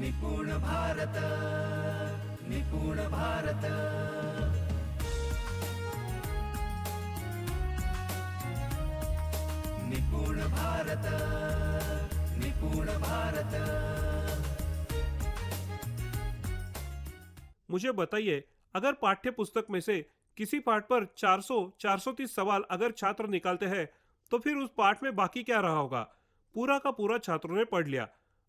निपुण भारत, निपुण भारत। निपुण भारत, निपुण भारत। मुझे बताइए, अगर पाठ्य पुस्तक में से किसी पाठ पर 430 सवाल अगर छात्र निकालते हैं तो फिर उस पाठ में बाकी क्या रहा होगा? पूरा का पूरा छात्रों ने पढ़ लिया।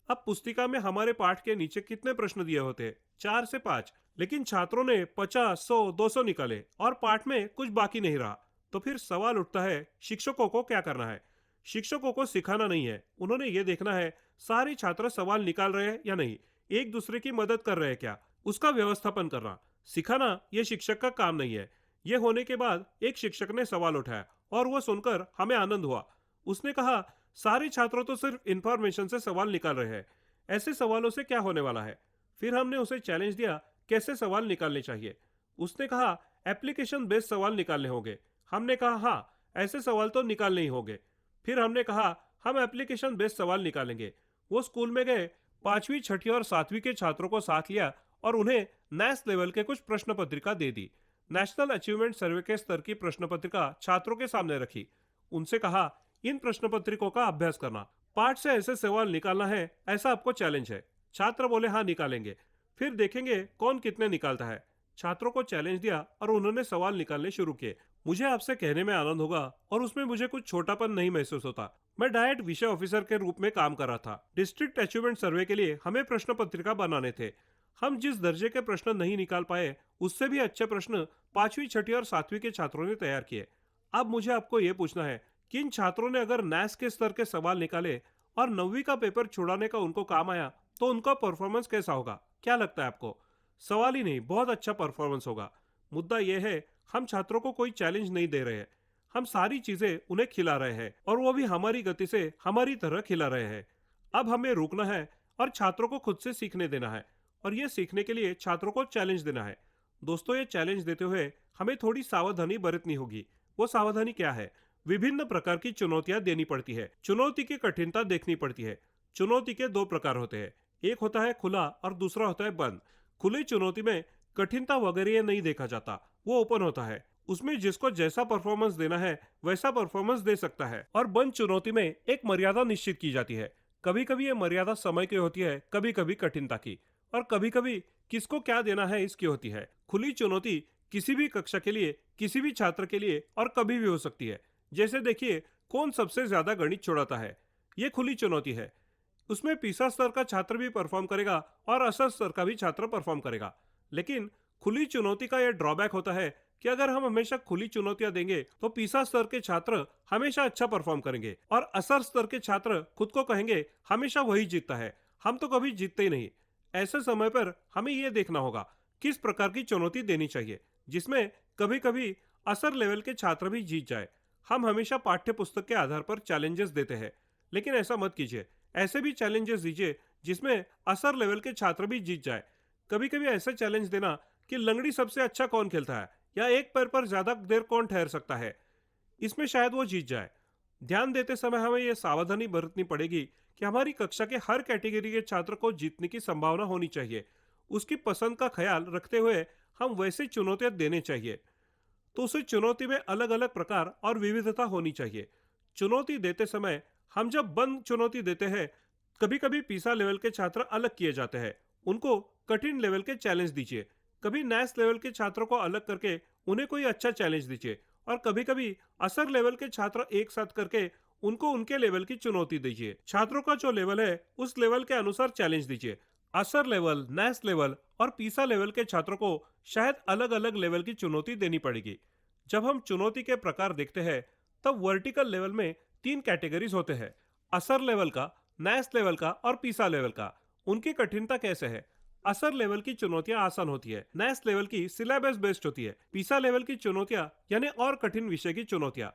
अब पुस्तिका में हमारे पाठ के नीचे कितने प्रश्न दिए होते? 4 से 5। लेकिन छात्रों ने 50, 100, 200 निकाले और पाठ में कुछ बाकी नहीं रहा। तो फिर सवाल उठता है, शिक्षकों को क्या करना है? शिक्षकों को सिखाना नहीं है, उन्होंने ये देखना है सारे छात्र सवाल निकाल रहे हैं या नहीं, एक दूसरे की मदद कर रहे हैं क्या, उसका व्यवस्थापन करना। सिखाना ये शिक्षक का काम नहीं है। यह होने के बाद एक शिक्षक ने सवाल उठाया और वह सुनकर हमें आनंद हुआ। उसने कहा, सारे छात्रों तो सिर्फ इंफॉर्मेशन से सवाल निकाल रहे हैं, ऐसे सवालों से क्या होने वाला है? फिर हमने उसे चैलेंज दिया, कैसे सवाल निकालने चाहिए। उसने कहा, एप्लीकेशन बेस्ड सवाल निकालने होंगे। हमने कहा, हाँ, ऐसे सवाल तो निकालने ही होंगे। फिर हमने कहा, हम एप्लीकेशन बेस्ड सवाल निकालेंगे। वो स्कूल में गए, 5वीं, 6वीं और 7वीं के छात्रों को साथ लिया और उन्हें नेस लेवल के कुछ प्रश्न पत्रिका दे दी। नेशनल अचीवमेंट सर्वे के स्तर की प्रश्न पत्रिका छात्रों के सामने रखी। उनसे कहा, इन प्रश्न पत्रिकों का अभ्यास करना, पाठ से ऐसे सवाल निकालना है, ऐसा आपको चैलेंज है। छात्र बोले, हाँ निकालेंगे। फिर देखेंगे कौन कितने निकालता है। छात्रों को चैलेंज दिया और उन्होंने सवाल निकालने शुरू किए। मुझे आपसे कहने में आनंद होगा और उसमें मुझे कुछ छोटापन नहीं महसूस होता। मैं डायट विषय ऑफिसर के रूप में काम कर रहा था। डिस्ट्रिक्ट अचीवमेंट सर्वे के लिए हमें प्रश्न पत्रिका बनाने थे। हम जिस दर्जे के प्रश्न नहीं निकाल पाए, उससे भी अच्छे प्रश्न 5वीं, 6वीं और 7वीं के छात्रों ने तैयार किए। अब मुझे आपको ये पूछना है कि इन छात्रों ने अगर नैस के स्तर के सवाल निकाले और 9वीं का पेपर छुड़ाने का उनको काम आया तो उनका परफॉर्मेंस कैसा होगा? क्या लगता है आपको? सवाल ही नहीं, बहुत अच्छा परफॉर्मेंस होगा। मुद्दा यह है, हम छात्रों को कोई चैलेंज नहीं दे रहे हैं, हम सारी चीजें उन्हें खिला रहे हैं और वो भी हमारी गति से हमारी तरह खिला रहे हैं। अब हमें रुकना है और छात्रों को खुद से सीखने देना है और ये सीखने के लिए छात्रों को चैलेंज देना है। दोस्तों, ये चैलेंज देते हुए हमें थोड़ी सावधानी बरतनी होगी। वो सावधानी क्या है? विभिन्न प्रकार की चुनौतियां देनी पड़ती है, चुनौती की कठिनता देखनी पड़ती है। चुनौती के 2 प्रकार होते हैं, एक होता है खुला और दूसरा होता है बंद। खुली चुनौती में कठिनता वगैरह नहीं देखा जाता, वो ओपन होता है, उसमें जिसको जैसा परफॉर्मेंस देना है वैसा परफॉर्मेंस दे सकता है। और बंद चुनौती में एक मर्यादा निश्चित की जाती है। कभी कभी ये मर्यादा समय की होती है, कभी कभी कठिनता की, और कभी कभी किसको क्या देना है इसकी होती है। खुली चुनौती किसी भी कक्षा के लिए, किसी भी छात्र के लिए और कभी भी हो सकती है। जैसे देखिए, कौन सबसे ज्यादा गणित छोड़ाता है, ये खुली चुनौती है। उसमें पीसा स्तर का छात्र भी परफॉर्म करेगा और असर स्तर का भी छात्र परफॉर्म करेगा। लेकिन खुली चुनौती का यह ड्रॉबैक होता है कि अगर हम हमेशा खुली चुनौतियां देंगे तो पीसा स्तर के छात्र हमेशा अच्छा परफॉर्म करेंगे और असर स्तर के छात्र खुद को कहेंगे हमेशा वही जीतता है, हम तो कभी जीतते ही नहीं। ऐसे समय पर हमें यह देखना होगा किस प्रकार की चुनौती देनी चाहिए जिसमें कभी कभी असर लेवल के छात्र भी जीत जाए। हम हमेशा पाठ्य पुस्तक के आधार पर चैलेंजेस देते हैं, लेकिन ऐसा मत कीजिए। ऐसे भी चैलेंजेस दीजिए जिसमें असर लेवल के छात्र भी जीत जाए। कभी कभी ऐसा चैलेंज देना कि लंगड़ी सबसे अच्छा कौन खेलता है या एक पैर पर ज्यादा देर कौन ठहर सकता है, इसमें शायद वो जीत जाए। ध्यान देते समय हमें यह सावधानी बरतनी पड़ेगी कि हमारी कक्षा के हर कैटेगरी के छात्र को जीतने की संभावना होनी चाहिए। उसकी पसंद का ख्याल रखते हुए हम वैसे चुनौतियां देने चाहिए, तो उसे चुनौती में अलग अलग प्रकार और विविधता होनी चाहिए। चुनौती देते समय हम जब बंद चुनौती देते हैं, कभी कभी पीसा लेवल के छात्र अलग किए जाते हैं, उनको कठिन लेवल के चैलेंज दीजिए। कभी नैस लेवल के छात्रों को अलग करके उन्हें कोई अच्छा चैलेंज दीजिए और कभी कभी असर लेवल के छात्र एक साथ करके उनको उनके लेवल की चुनौती दीजिए। छात्रों का जो लेवल है उस लेवल के अनुसार चैलेंज दीजिए। असर लेवल, नैस लेवल और पीसा लेवल के छात्रों को शायद अलग अलग लेवल की चुनौती देनी पड़ेगी। जब हम चुनौती के प्रकार देखते हैं तब वर्टिकल लेवल में 3 कैटेगरीज होते हैं, असर लेवल का, नैस लेवल का और पीसा लेवल का। उनकी कठिनता कैसे है? असर लेवल की चुनौतियां आसान होती है, नैस लेवल की सिलेबस बेस्ड होती है, पीसा लेवल की चुनौतियां यानी और कठिन विषय की चुनौतियां